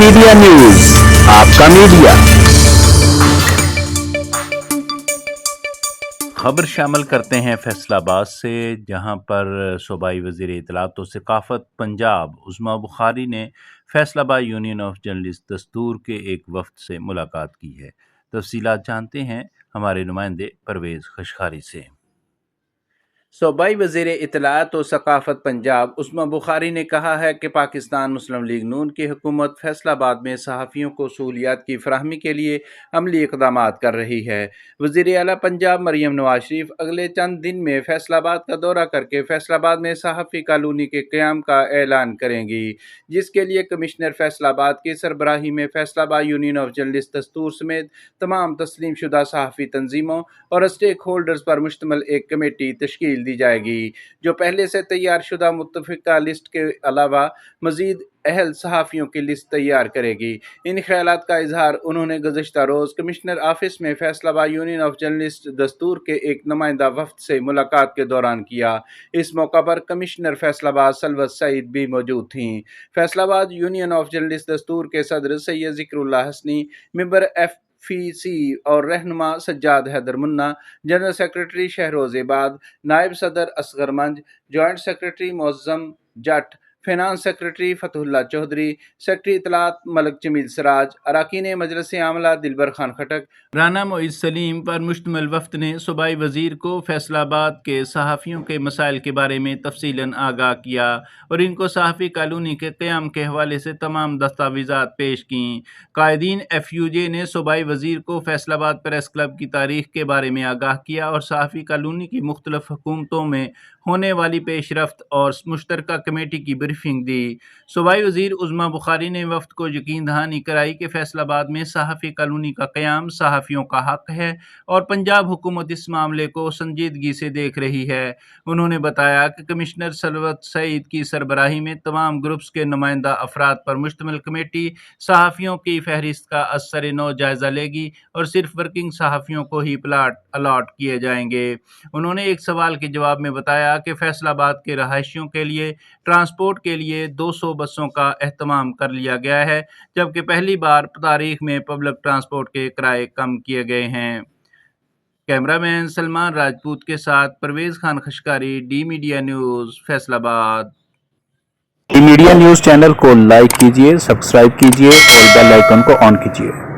Media news, آپ کا media. خبر شامل کرتے ہیں فیصل آباد سے، جہاں پر صوبائی وزیر اطلاعات و ثقافت پنجاب عظمیٰ بخاری نے فیصل آباد یونین آف جرنلسٹ دستور کے ایک وفد سے ملاقات کی ہے۔ تفصیلات جانتے ہیں ہمارے نمائندے پرویز خشخاری سے۔ صوبائی وزیر اطلاعات و ثقافت پنجاب عظمیٰ بخاری نے کہا ہے کہ پاکستان مسلم لیگ نون کی حکومت فیصل آباد میں صحافیوں کو سہولیات کی فراہمی کے لیے عملی اقدامات کر رہی ہے۔ وزیر اعلیٰ پنجاب مریم نواز شریف اگلے چند دن میں فیصل آباد کا دورہ کر کے فیصل آباد میں صحافی کالونی کے قیام کا اعلان کریں گی، جس کے لیے کمشنر فیصل آباد کی سربراہی میں فیصل آباد یونین آف جرنلسٹ دستور سمیت تمام تسلیم شدہ صحافی تنظیموں اور اسٹیک ہولڈرز پر مشتمل ایک کمیٹی تشکیل دی جائے گی، جو پہلے سے تیار شدہ متفقہ لسٹ کے علاوہ مزید اہل صحافیوں کی لسٹ تیار کرے گی۔ ان خیالات کا اظہار انہوں نے گزشتہ روز کمشنر آفس میں فیصل آباد یونین آف جرنلسٹ دستور کے ایک نمائندہ وفد سے ملاقات کے دوران کیا۔ اس موقع پر کمشنر فیصل آباد سلوت سعید بھی موجود تھیں۔ فیصل آباد یونین آف جرنلسٹ دستور کے صدر سید ذکر اللہ حسنی، ممبر FEC اور رہنما سجاد حیدر منا، جنرل سیکرٹری شہروز عباد، نائب صدر اصغر منج، جوائنٹ سیکرٹری معظم جٹ، فینانس سیکرٹری فتح اللہ چودھری، سیکرٹری اطلاعات ملک جمیل سراج، اراکین مجلس عاملہ دلبر خان خٹک، رانا معیز سلیم پر مشتمل وفد نے صوبائی وزیر کو فیصل آباد کے صحافیوں کے مسائل کے بارے میں تفصیلاً آگاہ کیا اور ان کو صحافی کالونی کے قیام کے حوالے سے تمام دستاویزات پیش کیں۔ قائدین FUJ نے صوبائی وزیر کو فیصل آباد پریس کلب کی تاریخ کے بارے میں آگاہ کیا اور صحافی کالونی کی مختلف حکومتوں میں ہونے والی پیش رفت اور مشترکہ کمیٹی کی بریفنگ دی۔ صوبائی وزیر عظمیٰ بخاری نے وفد کو یقین دہانی کرائی کہ فیصل آباد میں صحافی کالونی کا قیام صحافیوں کا حق ہے اور پنجاب حکومت اس معاملے کو سنجیدگی سے دیکھ رہی ہے۔ انہوں نے بتایا کہ کمشنر سلوت سعید کی سربراہی میں تمام گروپس کے نمائندہ افراد پر مشتمل کمیٹی صحافیوں کی فہرست کا از سر نو جائزہ لے گی اور صرف ورکنگ صحافیوں کو ہی پلاٹ الاٹ کیے جائیں گے۔ انہوں نے ایک سوال کے جواب میں بتایا کہ فیصل آباد کے رہائشیوں کے لیے ٹرانسپورٹ کے لیے 200 بسوں کا اہتمام کر لیا گیا ہے، جبکہ پہلی بار تاریخ میں پبلک ٹرانسپورٹ کے کرائے کم کیے گئے ہیں۔ کیمرہ مین سلمان راجپوت کے ساتھ پرویز خان خشکاری، D media news, Faisalabad. D media news channel کو لائک کیجیے، سبسکرائب کیجیے اور بیل آئیکن کو آن کیجیے۔